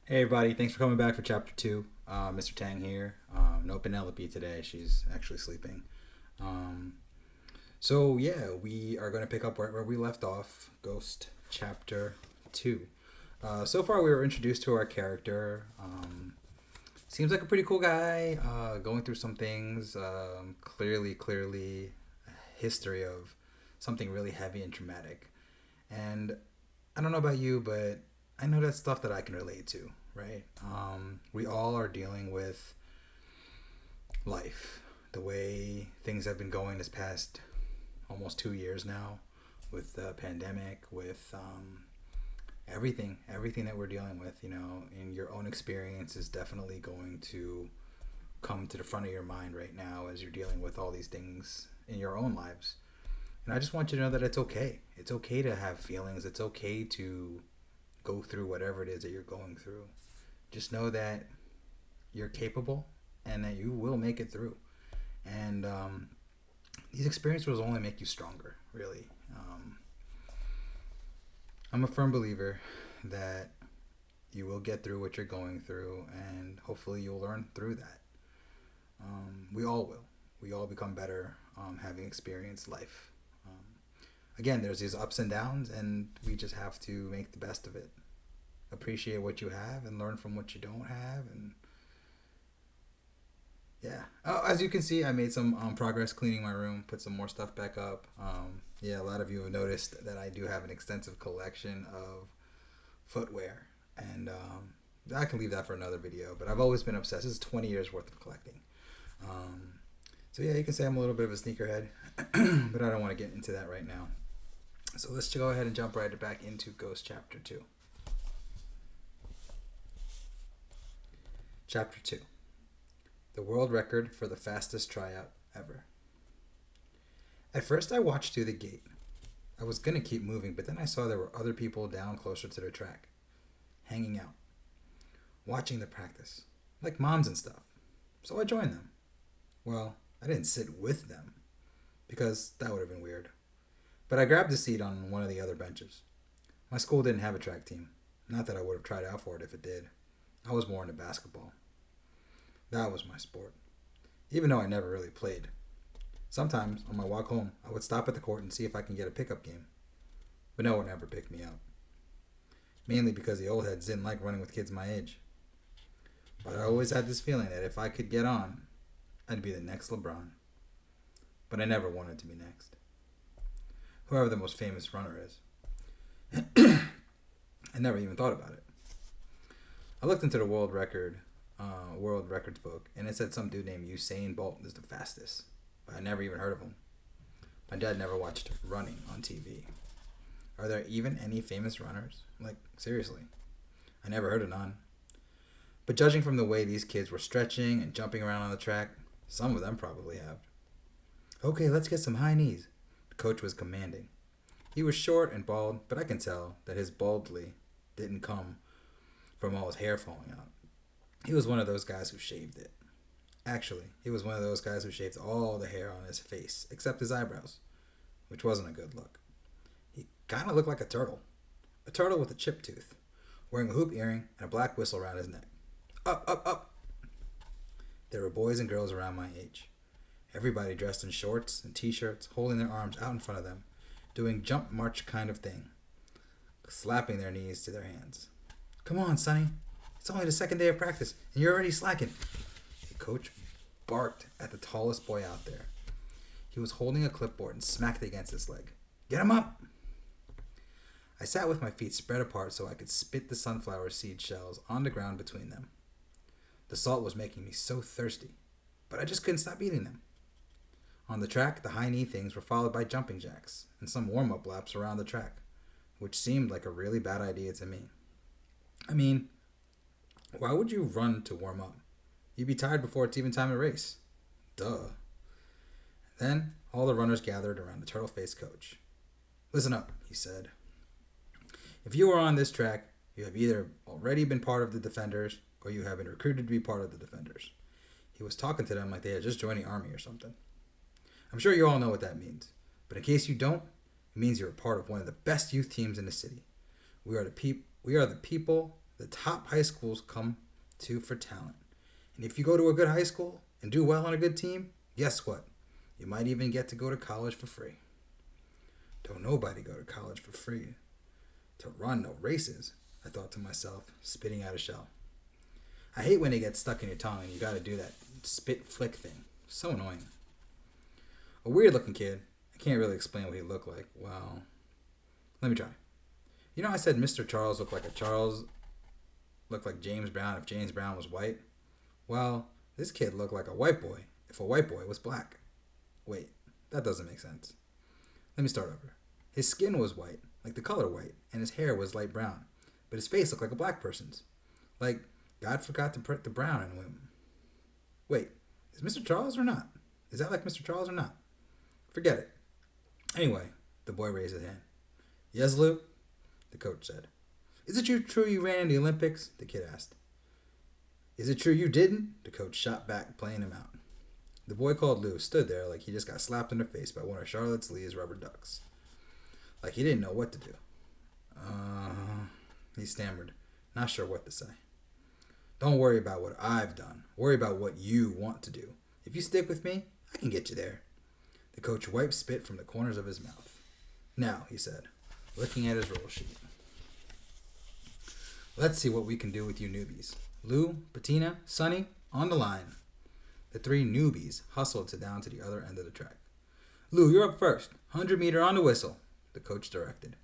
Hey everybody, thanks for coming back for chapter 2. Mr. Tang here. No Penelope today, she's actually sleeping. Um, yeah, we are going to pick up right where we left off, Ghost chapter 2. So far, we were introduced to our character. Seems like a pretty cool guy, going through some things. Clearly, a history of something really heavy and traumatic. And I don't know about you, but I know that's stuff that I can relate to, right? We all are dealing with life, the way things have been going this past almost 2 years now, with the pandemic, with everything that we're dealing with. In your own experience is definitely going to come to the front of your mind right now as you're dealing with all these things in your own lives. And I just want you to know that it's okay. It's okay to have feelings. It's okay to go through whatever it is that you're going through. Just know that you're capable and that you will make it through. And these experiences will only make you stronger, really. I'm a firm believer that you will get through what you're going through, and hopefully you'll learn through that. We all will. We all become better having experienced life. Again, there's these ups and downs, and we just have to make the best of it. Appreciate what you have and learn from what you don't have. And yeah, as you can see, I made some progress cleaning my room, put some more stuff back up. Yeah, a lot of you have noticed that I do have an extensive collection of footwear, and I can leave that for another video. But I've always been obsessed. This is 20 years worth of collecting. Um, yeah, you can say I'm a little bit of a sneakerhead, but I don't want to get into that right now. So let's go ahead and jump right back into Ghost Chapter 2. Chapter 2. The world record for the fastest tryout ever. At first I watched through the gate. I was going to keep moving, but then I saw there were other people down closer to the track, hanging out, watching the practice, like moms and stuff. So I joined them. Well, I didn't sit with them, because that would have been weird. But I grabbed a seat on one of the other benches. My school didn't have a track team. Not that I would have tried out for it if it did. I was more into basketball. That was my sport, even though I never really played. Sometimes, on my walk home, I would stop at the court and see if I can get a pickup game. But no one ever picked me up. Mainly because the old heads didn't like running with kids my age. But I always had this feeling that if I could get on, I'd be the next LeBron. But I never wanted to be next. Whoever the most famous runner is. I never even thought about it. I looked into the world records book, and it said some dude named Usain Bolt is the fastest, but I never even heard of him. My dad never watched running on TV. Are there even any famous runners? Like, seriously. I never heard of none. But judging from the way these kids were stretching and jumping around on the track, some of them probably have. Okay, let's get some high knees, the coach was commanding. He was short and bald, but I can tell that his baldly didn't come from all his hair falling out. He was one of those guys who shaved it. Actually, he was one of those guys who shaved all the hair on his face, except his eyebrows, which wasn't a good look. He kind of looked like a turtle with a chipped tooth, wearing a hoop earring and a black whistle around his neck. Up, up, up! There were boys and girls around my age. Everybody dressed in shorts and t-shirts, holding their arms out in front of them, doing jump march kind of thing, slapping their knees to their hands. Come on, Sonny. It's only the second day of practice, and you're already slacking. The coach barked at the tallest boy out there. He was holding a clipboard and smacked it against his leg. Get him up! I sat with my feet spread apart so I could spit the sunflower seed shells on the ground between them. The salt was making me so thirsty, but I just couldn't stop eating them. On the track, the high knee things were followed by jumping jacks and some warm-up laps around the track, which seemed like a really bad idea to me. I mean, why would you run to warm up? You'd be tired before it's even time to race. Duh. Then all the runners gathered around the turtle-faced coach. Listen up, he said. If you are on this track, you have either already been part of the defenders or you have been recruited to be part of the defenders. He was talking to them like they had just joined the army or something. I'm sure you all know what that means, but in case you don't, it means you're a part of one of the best youth teams in the city. We are the people The top high schools come to for talent. And if you go to a good high school and do well on a good team, guess what? You might even get to go to college for free. Don't nobody go to college for free. To run no races, I thought to myself, spitting out a shell. I hate when they get stuck in your tongue and you gotta do that spit flick thing. So annoying. A weird looking kid. I can't really explain what he looked like. Well, let me try. You know I said Mr. Charles looked like James Brown if James Brown was white? Well, this kid looked like a white boy if a white boy was black. Wait, that doesn't make sense. Let me start over. His skin was white, like the color white, and his hair was light brown. But his face looked like a black person's. Like God forgot to put the brown in him. Wait, is Mr. Charles or not? Is that like Mr. Charles or not? Forget it. Anyway, the boy raised his hand. Yes, Lou? The coach said. Is it true you ran in the Olympics? The kid asked. Is it true you didn't? The coach shot back, playing him out. The boy called Lou stood there like he just got slapped in the face by one of Charlotte Lee's rubber ducks. Like he didn't know what to do. He stammered, not sure what to say. Don't worry about what I've done. Worry about what you want to do. If you stick with me, I can get you there. The coach wiped spit from the corners of his mouth. Now, he said, looking at his roll sheet. Let's see what we can do with you newbies. Lou, Bettina, Sonny, on the line. The three newbies hustled down to the other end of the track. Lou, you're up first. 100-meter on the whistle, the coach directed.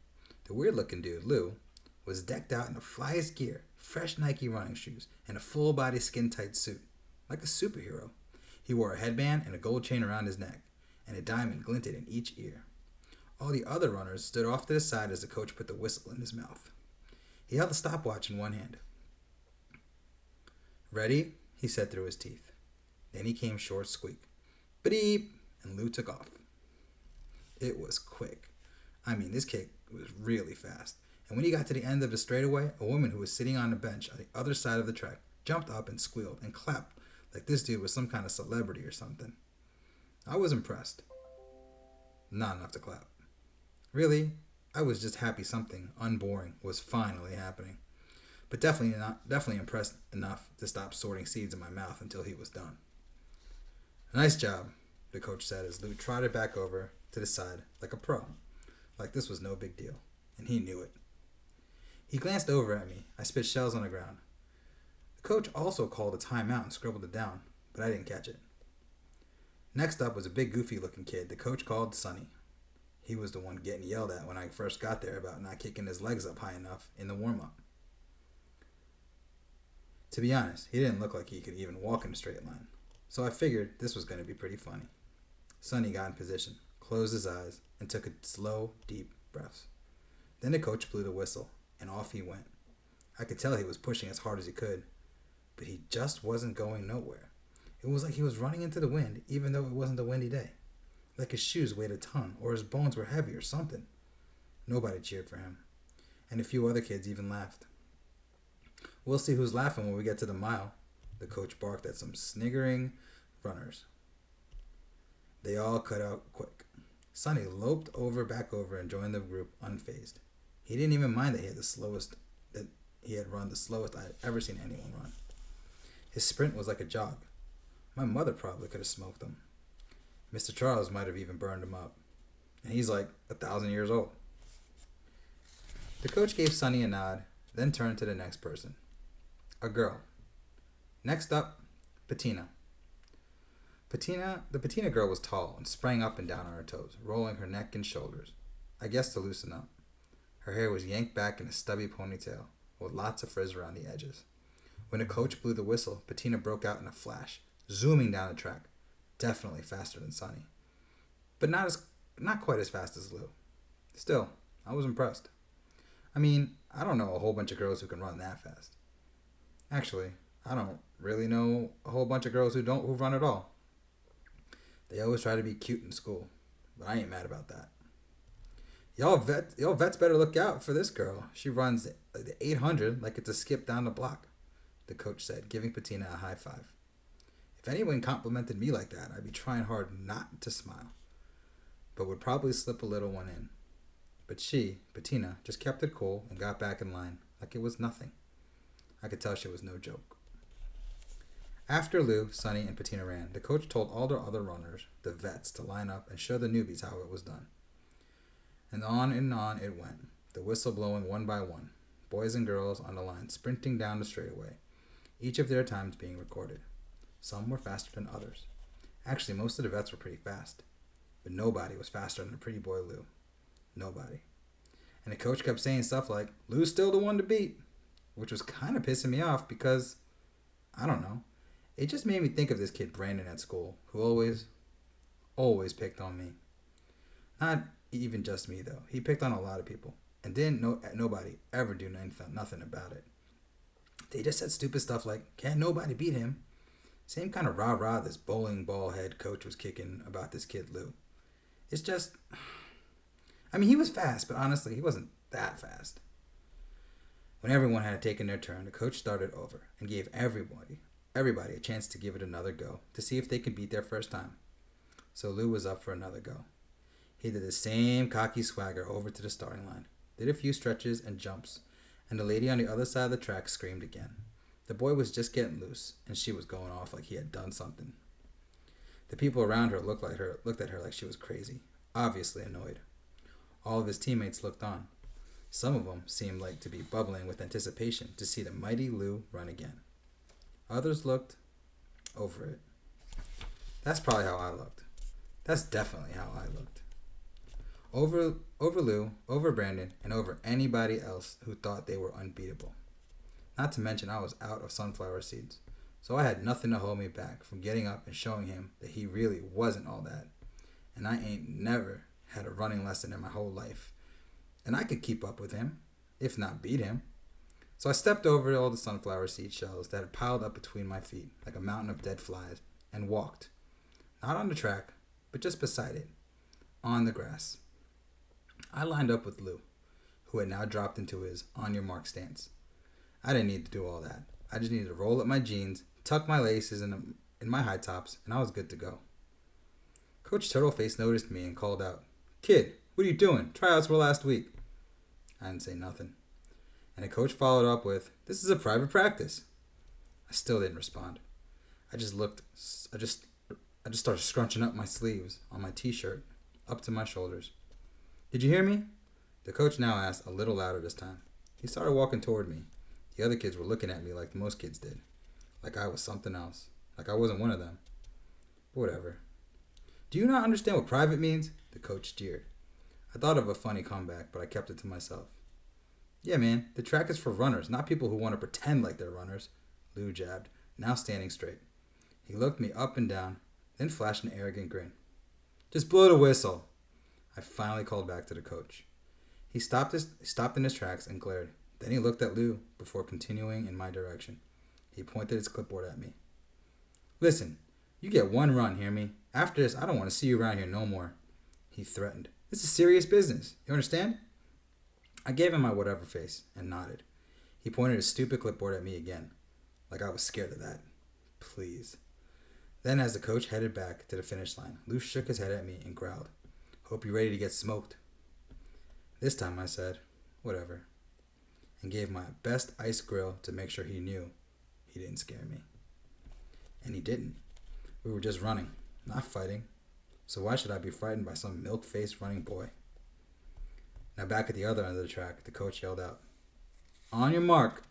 The weird-looking dude, Lou, was decked out in the flyest gear, fresh Nike running shoes, and a full-body skin-tight suit, like a superhero. He wore a headband and a gold chain around his neck, and a diamond glinted in each ear. All the other runners stood off to the side as the coach put the whistle in his mouth. He held the stopwatch in one hand. Ready? He said through his teeth. Then he came short squeak. Beep! And Lou took off. It was quick. I mean, this kick was really fast. And when he got to the end of the straightaway, a woman who was sitting on the bench on the other side of the track jumped up and squealed and clapped like this dude was some kind of celebrity or something. I was impressed. Not enough to clap. Really, I was just happy something unboring was finally happening. But definitely impressed enough to stop sorting seeds in my mouth until he was done. Nice job, the coach said as Lou trotted back over to the side like a pro. Like this was no big deal. And he knew it. He glanced over at me. I spit shells on the ground. The coach also called a timeout and scribbled it down, but I didn't catch it. Next up was a big goofy-looking kid the coach called Sonny. He was the one getting yelled at when I first got there about not kicking his legs up high enough in the warm-up. To be honest, he didn't look like he could even walk in a straight line, so I figured this was going to be pretty funny. Sonny got in position, closed his eyes, and took a slow, deep breath. Then the coach blew the whistle, and off he went. I could tell he was pushing as hard as he could, but he just wasn't going nowhere. It was like he was running into the wind, even though it wasn't a windy day. Like his shoes weighed a ton, or his bones were heavy or something. Nobody cheered for him, and a few other kids even laughed. We'll see who's laughing when we get to the mile, the coach barked at some sniggering runners. They all cut out quick. Sonny loped back over and joined the group unfazed. He didn't even mind that he had run the slowest I had ever seen anyone run. His sprint was like a jog. My mother probably could have smoked him. Mr. Charles might have even burned him up. And he's like 1,000 years old. The coach gave Sonny a nod, then turned to the next person. A girl. Next up, Bettina. The Bettina girl was tall and sprang up and down on her toes, rolling her neck and shoulders. I guess to loosen up. Her hair was yanked back in a stubby ponytail, with lots of frizz around the edges. When the coach blew the whistle, Bettina broke out in a flash, zooming down the track, definitely faster than Sonny. But not quite as fast as Lou. Still, I was impressed. I mean, I don't know a whole bunch of girls who can run that fast. Actually, I don't really know a whole bunch of girls who run at all. They always try to be cute in school, but I ain't mad about that. Y'all vets better look out for this girl. She runs the 800 like it's a skip down the block, the coach said, giving Bettina a high five. If anyone complimented me like that, I'd be trying hard not to smile, but would probably slip a little one in. But she, Bettina, just kept it cool and got back in line like it was nothing. I could tell she was no joke. After Lou, Sonny, and Patina ran, the coach told all the other runners, the vets, to line up and show the newbies how it was done. And on it went, the whistle blowing one by one, boys and girls on the line sprinting down the straightaway, each of their times being recorded. Some were faster than others. Actually, most of the vets were pretty fast, but nobody was faster than the pretty boy Lou. Nobody. And the coach kept saying stuff like, Lou's still the one to beat, which was kind of pissing me off because, I don't know, it just made me think of this kid Brandon at school, who always picked on me. Not even just me, though. He picked on a lot of people, and nobody ever do nothing about it. They just said stupid stuff like, can't nobody beat him. Same kind of rah-rah this bowling ball head coach was kicking about this kid Lou. It's just, I mean, he was fast, but honestly, he wasn't that fast. When everyone had taken their turn, the coach started over and gave everybody a chance to give it another go to see if they could beat their first time. So Lou was up for another go. He did the same cocky swagger over to the starting line, did a few stretches and jumps, and the lady on the other side of the track screamed again. The boy was just getting loose, and she was going off like he had done something. The people around her looked at her like she was crazy, obviously annoyed. All of his teammates looked on. Some of them seemed like to be bubbling with anticipation to see the mighty Lou run again. Others looked over it. That's probably how I looked. That's definitely how I looked. Over Lou, over Brandon, and over anybody else who thought they were unbeatable. Not to mention I was out of sunflower seeds, so I had nothing to hold me back from getting up and showing him that he really wasn't all that. And I ain't never had a running lesson in my whole life. And I could keep up with him, if not beat him. So I stepped over all the sunflower seed shells that had piled up between my feet like a mountain of dead flies and walked, not on the track, but just beside it, on the grass. I lined up with Lou, who had now dropped into his on-your-mark stance. I didn't need to do all that. I just needed to roll up my jeans, tuck my laces in my high tops, and I was good to go. Coach Turtleface noticed me and called out, "Kid, what are you doing? Tryouts were last week." I didn't say nothing. And the coach followed up with, "This is a private practice." I still didn't respond. I just started scrunching up my sleeves on my t-shirt up to my shoulders. "Did you hear me?" The coach now asked a little louder this time. He started walking toward me. The other kids were looking at me like most kids did. Like I was something else. Like I wasn't one of them. But whatever. "Do you not understand what private means?" The coach jeered. I thought of a funny comeback, but I kept it to myself. "Yeah, man, the track is for runners, not people who want to pretend like they're runners," Lou jabbed, now standing straight. He looked me up and down, then flashed an arrogant grin. "Just blow the whistle," I finally called back to the coach. He stopped in his tracks and glared. Then he looked at Lou before continuing in my direction. He pointed his clipboard at me. "Listen, you get one run, hear me? After this, I don't want to see you around here no more," he threatened. "This is serious business. You understand?" I gave him my whatever face and nodded. He pointed his stupid clipboard at me again, like I was scared of that. Please. Then as the coach headed back to the finish line, Lou shook his head at me and growled, "Hope you're ready to get smoked." This time I said, "Whatever," and gave my best ice grill to make sure he knew he didn't scare me. And he didn't. We were just running, not fighting. So why should I be frightened by some milk-faced running boy? Now back at the other end of the track, the coach yelled out, "On your mark."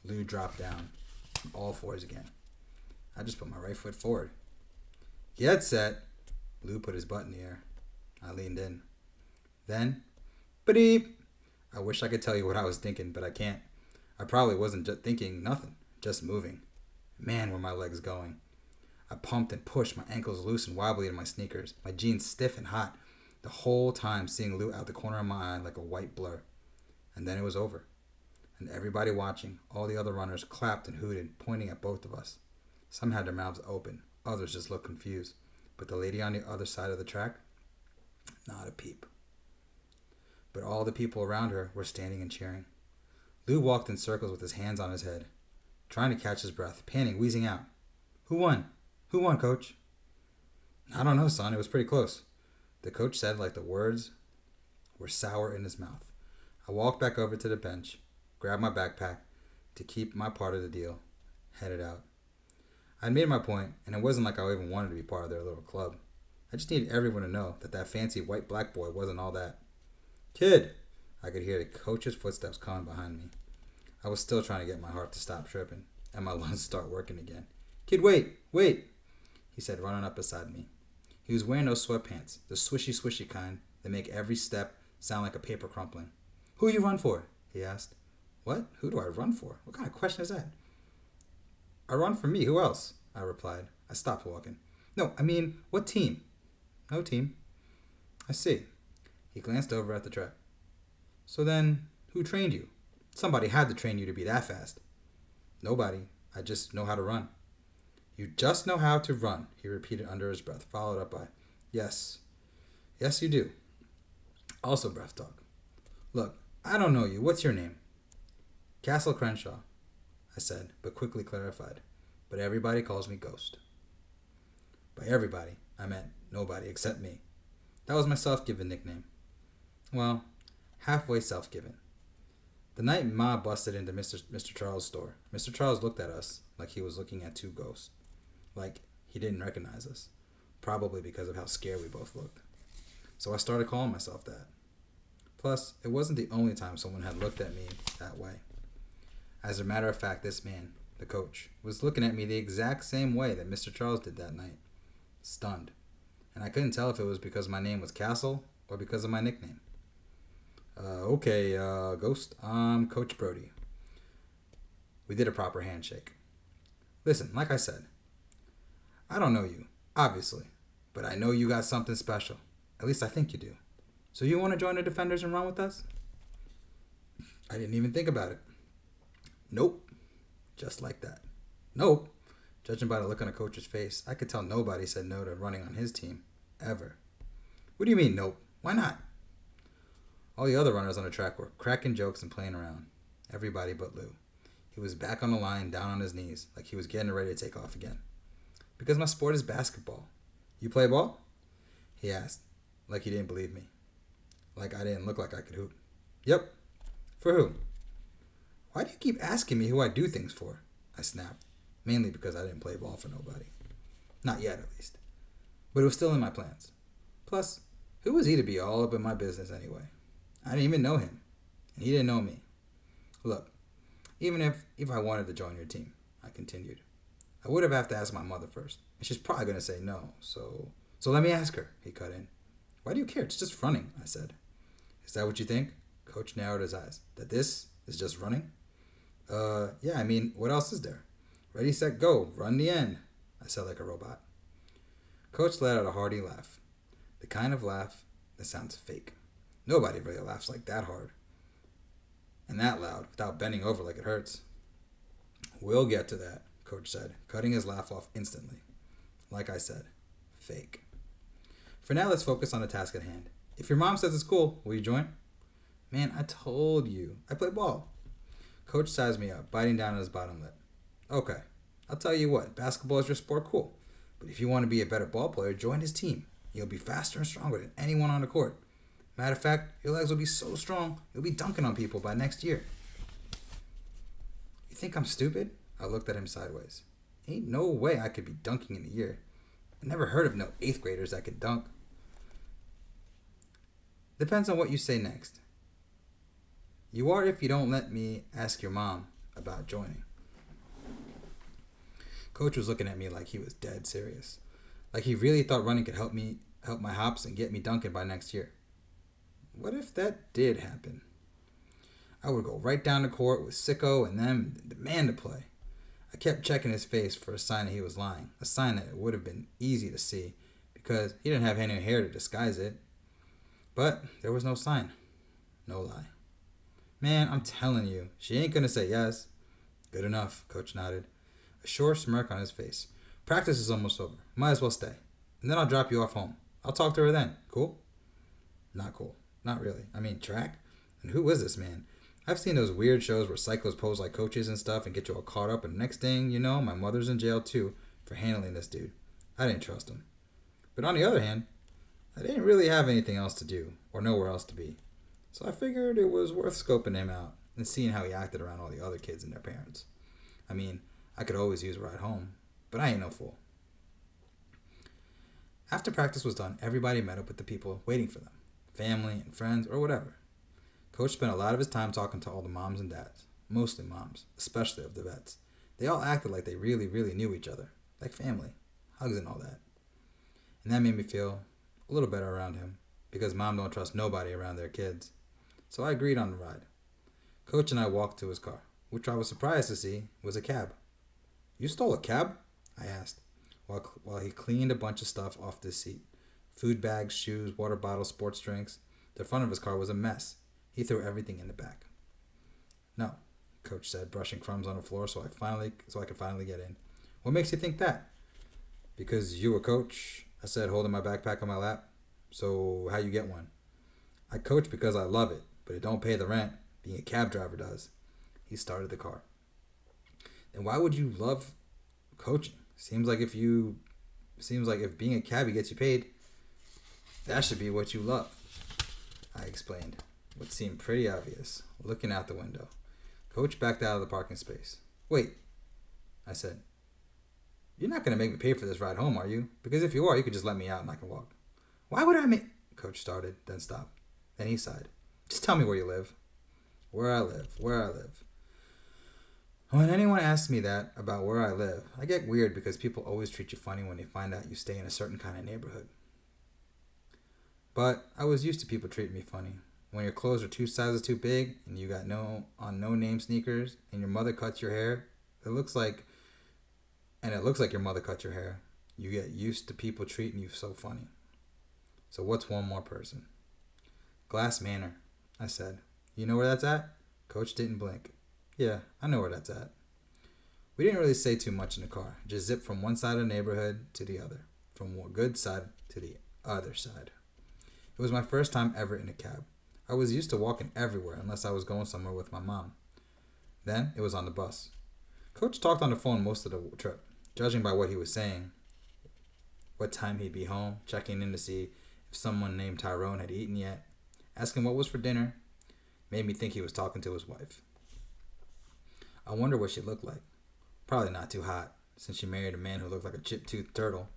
Lou dropped down, all fours again. I just put my right foot forward. "Get set." Lou put his butt in the air. I leaned in. Then, ba-deep. I wish I could tell you what I was thinking, but I can't. I probably wasn't just thinking nothing, just moving. Man, were my legs going. I pumped and pushed, my ankles loose and wobbly in my sneakers, my jeans stiff and hot, the whole time seeing Lou out the corner of my eye like a white blur. And then it was over. And everybody watching, all the other runners, clapped and hooted, pointing at both of us. Some had their mouths open, others just looked confused. But the lady on the other side of the track, not a peep. But all the people around her were standing and cheering. Lou walked in circles with his hands on his head, trying to catch his breath, panting, wheezing out. "Who won? Who won, coach?" "I don't know, son. It was pretty close," the coach said like the words were sour in his mouth. I walked back over to the bench, grabbed my backpack, to keep my part of the deal, headed out. I'd made my point, and it wasn't like I even wanted to be part of their little club. I just needed everyone to know that that fancy white black boy wasn't all that. Kid! I could hear the coach's footsteps coming behind me. I was still trying to get my heart to stop tripping, and my lungs start working again. Kid, wait! Wait! He said, running up beside me. He was wearing those sweatpants, the swishy kind that make every step sound like a paper crumpling. Who you run for? He asked. What? Who do I run for? What kind of question is that? I run for me. Who else? I replied. I stopped walking. No, I mean, what team? No team. I see. He glanced over at the track. So then, who trained you? Somebody had to train you to be that fast. Nobody. I just know how to run. You just know how to run, he repeated under his breath, followed up by, yes. Yes, you do. Also breath talk. Look, I don't know you. What's your name? Castle Crenshaw, I said, but quickly clarified. But everybody calls me Ghost. By everybody, I meant nobody except me. That was my self-given nickname. Well, halfway self-given. The night Ma busted into Mr. Charles' store, Mr. Charles looked at us like he was looking at two ghosts. Like he didn't recognize us. Probably because of how scared we both looked. So I started calling myself that. Plus, it wasn't the only time someone had looked at me that way. As a matter of fact, this man, the coach, was looking at me the exact same way that Mr. Charles did that night. Stunned. And I couldn't tell if it was because my name was Castle or because of my nickname. Okay, Ghost, I'm Coach Brody. We did a proper handshake. Listen, like I said, I don't know you, obviously, but I know you got something special. At least I think you do. So you want to join the Defenders and run with us? I didn't even think about it. Nope. Just like that. Nope. Judging by the look on the coach's face, I could tell nobody said no to running on his team. Ever. What do you mean, nope? Why not? All the other runners on the track were cracking jokes and playing around. Everybody but Lou. He was back on the line, down on his knees, like he was getting ready to take off again. Because my sport is basketball. You play ball? He asked, like he didn't believe me. Like I didn't look like I could hoop. Yep. For who? Why do you keep asking me who I do things for? I snapped. Mainly because I didn't play ball for nobody. Not yet, at least. But it was still in my plans. Plus, who was he to be all up in my business anyway? I didn't even know him. And he didn't know me. Look, even if I wanted to join your team, I continued, I would have to ask my mother first. And she's probably going to say no. So let me ask her, he cut in. Why do you care? It's just running, I said. Is that what you think? Coach narrowed his eyes. That this is just running? Yeah, I mean, what else is there? Ready, set, go. Run the end. I said like a robot. Coach let out a hearty laugh. The kind of laugh that sounds fake. Nobody really laughs like that hard. And that loud, without bending over like it hurts. We'll get to that, Coach said, cutting his laugh off instantly. Like I said, fake. For now, let's focus on the task at hand. If your mom says it's cool, will you join? Man, I told you. I play ball. Coach sized me up, biting down on his bottom lip. Okay, I'll tell you what, basketball is your sport, cool. But if you want to be a better ball player, join his team. You'll be faster and stronger than anyone on the court. Matter of fact, your legs will be so strong, you'll be dunking on people by next year. You think I'm stupid? I looked at him sideways. Ain't no way I could be dunking in a year. I never heard of no 8th graders that could dunk. Depends on what you say next. You are if you don't let me ask your mom about joining. Coach was looking at me like he was dead serious. Like he really thought running could help my hops and get me dunking by next year. What if that did happen? I would go right down the court with Sicko and them and demand to play. I kept checking his face for a sign that he was lying. A sign that it would have been easy to see because he didn't have any hair to disguise it. But there was no sign. No lie. Man, I'm telling you, she ain't gonna say yes. Good enough, Coach nodded. A sure smirk on his face. Practice is almost over. Might as well stay. And then I'll drop you off home. I'll talk to her then. Cool? Not cool. Not really. I mean, track? And who is this man? I've seen those weird shows where cyclists pose like coaches and stuff and get you all caught up, and the next thing you know, my mother's in jail too for handling this dude. I didn't trust him. But on the other hand, I didn't really have anything else to do or nowhere else to be. So I figured it was worth scoping him out. and seeing how he acted around all the other kids and their parents. I mean, I could always use a ride home, but I ain't no fool. After practice was done, everybody met up with the people waiting for them, family and friends or whatever. Coach spent a lot of his time talking to all the moms and dads, mostly moms, especially of the vets. They all acted like they really, really knew each other, like family, hugs and all that. And that made me feel a little better around him, because mom don't trust nobody around their kids. So I agreed on the ride. Coach and I walked to his car, which I was surprised to see was a cab. "You stole a cab?" I asked, while he cleaned a bunch of stuff off the seat. Food bags, shoes, water bottles, sports drinks. The front of his car was a mess. He threw everything in the back. "No," Coach said, brushing crumbs on the floor so I could finally get in. "What makes you think that?" "Because you a coach," I said, holding my backpack on my lap. "So how you get one?" "I coach because I love it, but it don't pay the rent. Being a cab driver does." He started the car. "Then why would you love coaching? Seems like if being a cabbie gets you paid, that should be what you love," I explained, what seemed pretty obvious, looking out the window. Coach backed out of the parking space. "Wait," I said. "You're not going to make me pay for this ride home, are you? Because if you are, you could just let me out and I can walk." "Why would I make..." Coach started, then stopped. Then he sighed. "Just tell me where you live." Where I live. When anyone asks me that about where I live, I get weird because people always treat you funny when they find out you stay in a certain kind of neighborhood. But I was used to people treating me funny. When your clothes are 2 sizes too big and you got no name sneakers and your mother cuts your hair, it looks like your mother cut your hair. You get used to people treating you so funny. So what's one more person? Glass Manor, I said. "You know where that's at?" Coach didn't blink. "Yeah, I know where that's at." We didn't really say too much in the car. Just zipped from one side of the neighborhood to the other. From one good side to the other side. It was my first time ever in a cab. I was used to walking everywhere unless I was going somewhere with my mom. Then it was on the bus. Coach talked on the phone most of the trip, judging by what he was saying. What time he'd be home, checking in to see if someone named Tyrone had eaten yet, asking what was for dinner. Made me think he was talking to his wife. I wonder what she looked like. Probably not too hot, since she married a man who looked like a chip-toothed turtle.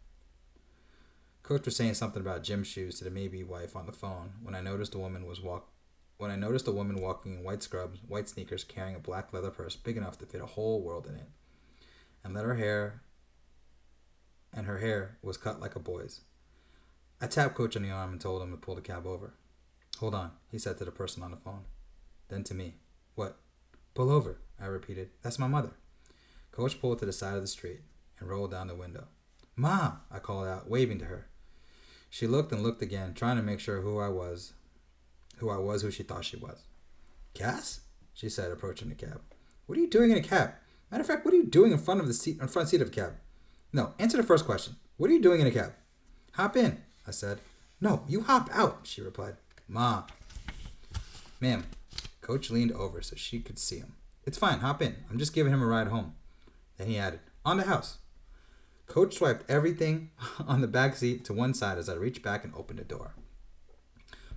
Coach was saying something about gym shoes to the maybe wife on the phone when I noticed a woman walking in white scrubs, white sneakers, carrying a black leather purse big enough to fit a whole world in it, and her hair was cut like a boy's. I tapped Coach on the arm and told him to pull the cab over. "Hold on," he said to the person on the phone. Then to me. "What?" "Pull over," I repeated. "That's my mother." Coach pulled to the side of the street and rolled down the window. "Mom," I called out, waving to her. She looked and looked again, trying to make sure who she thought she was. "Cass?" she said, approaching the cab. "What are you doing in a cab? Matter of fact, what are you doing in front seat of a cab? No, answer the first question. What are you doing in a cab?" "Hop in," I said. "No, you hop out," she replied. "Ma." "Ma'am." Coach leaned over so she could see him. "It's fine, hop in. I'm just giving him a ride home." Then he added, "On the house." Coach swiped everything on the back seat to one side as I reached back and opened the door.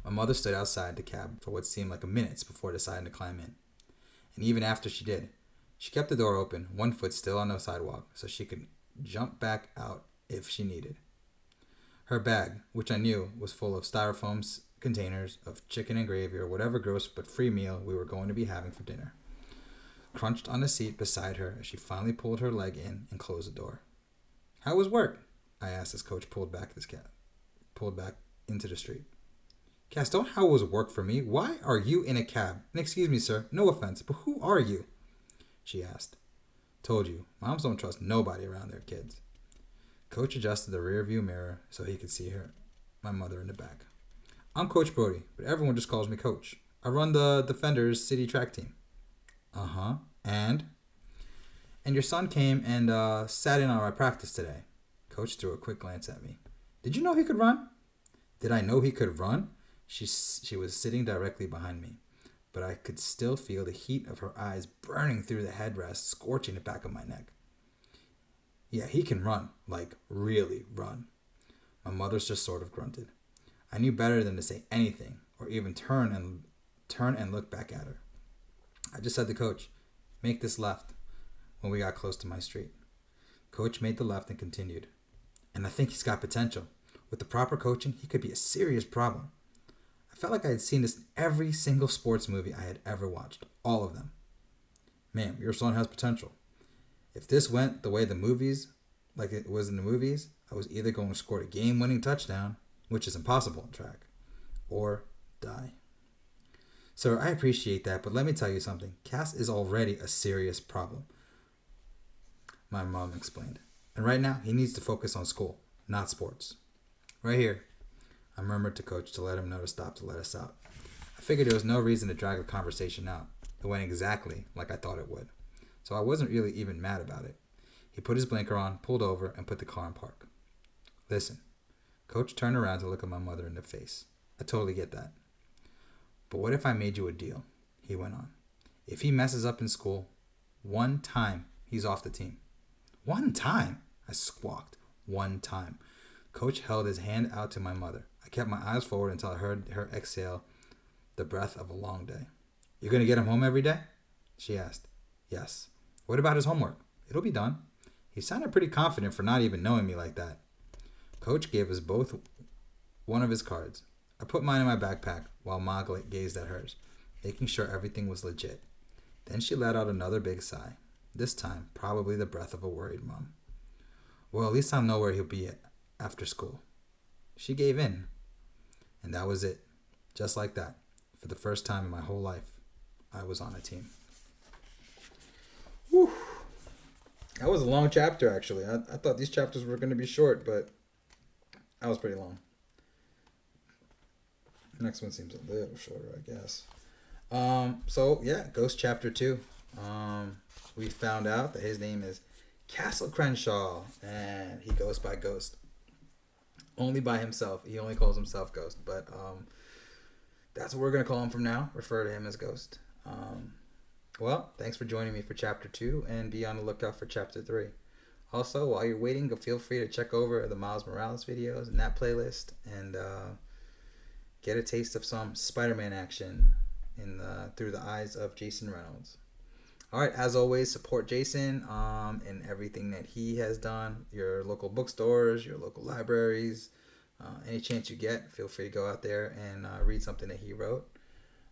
My mother stood outside the cab for what seemed like a minute before deciding to climb in. And even after she did, she kept the door open, one foot still on the sidewalk, so she could jump back out if she needed. Her bag, which I knew was full of styrofoam containers of chicken and gravy or whatever gross but free meal we were going to be having for dinner, crunched on the seat beside her as she finally pulled her leg in and closed the door. "How was work?" I asked as Coach pulled back into the street. "Cass, don't how was work for me. Why are you in a cab? And excuse me, sir, no offense, but who are you?" she asked. "Told you, moms don't trust nobody around their kids." Coach adjusted the rear view mirror so he could see my mother in the back. "I'm Coach Brody, but everyone just calls me Coach. I run the Defenders City track team." "Uh-huh. And your son came and sat in on our practice today." Coach threw a quick glance at me. "Did you know he could run?" Did I know he could run? She was sitting directly behind me, but I could still feel the heat of her eyes burning through the headrest, scorching the back of my neck. "Yeah, he can run, like really run." My mother's just sort of grunted. I knew better than to say anything or even turn and look back at her. I just said to coach, make this left when we got close to my street. Coach made the left and continued. And I think he's got potential. With the proper coaching, he could be a serious problem. I felt like I had seen this in every single sports movie I had ever watched. All of them. Ma'am, your son has potential. If this went the way the movies, like it was in the movies, I was either going to score a game-winning touchdown, which is impossible in track, or die. Sir, I appreciate that, but let me tell you something. Cass is already a serious problem, my mom explained. And right now, he needs to focus on school, not sports. Right here, I murmured to coach to let him know to stop to let us out. I figured there was no reason to drag the conversation out. It went exactly like I thought it would. So I wasn't really even mad about it. He put his blinker on, pulled over, and put the car in park. Listen, coach turned around to look at my mother in the face. I totally get that. But what if I made you a deal? He went on. If he messes up in school, one time, he's off the team. One time? I squawked. One time. Coach held his hand out to my mother. I kept my eyes forward until I heard her exhale the breath of a long day. You're going to get him home every day? She asked. Yes. What about his homework? It'll be done. He sounded pretty confident for not even knowing me like that. Coach gave us both one of his cards. I put mine in my backpack while Ma gazed at hers, making sure everything was legit. Then she let out another big sigh. This time, probably the breath of a worried mom. Well, at least I'll know where he'll be at after school. She gave in. And that was it. Just like that. For the first time in my whole life, I was on a team. Whew. That was a long chapter, actually. I thought these chapters were going to be short, but that was pretty long. The next one seems a little shorter, I guess. So, yeah, Ghost Chapter 2. We found out that his name is Castle Crenshaw, and he goes by Ghost. Only by himself. He only calls himself Ghost, but that's what we're going to call him from now. Refer to him as Ghost. Well, thanks for joining me for Chapter 2, and be on the lookout for Chapter 3. Also, while you're waiting, feel free to check over the Miles Morales videos in that playlist, and get a taste of some Spider-Man action through the eyes of Jason Reynolds. All right, as always, support Jason in everything that he has done. Your local bookstores, your local libraries, any chance you get, feel free to go out there and read something that he wrote.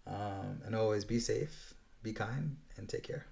And always be safe, be kind, and take care.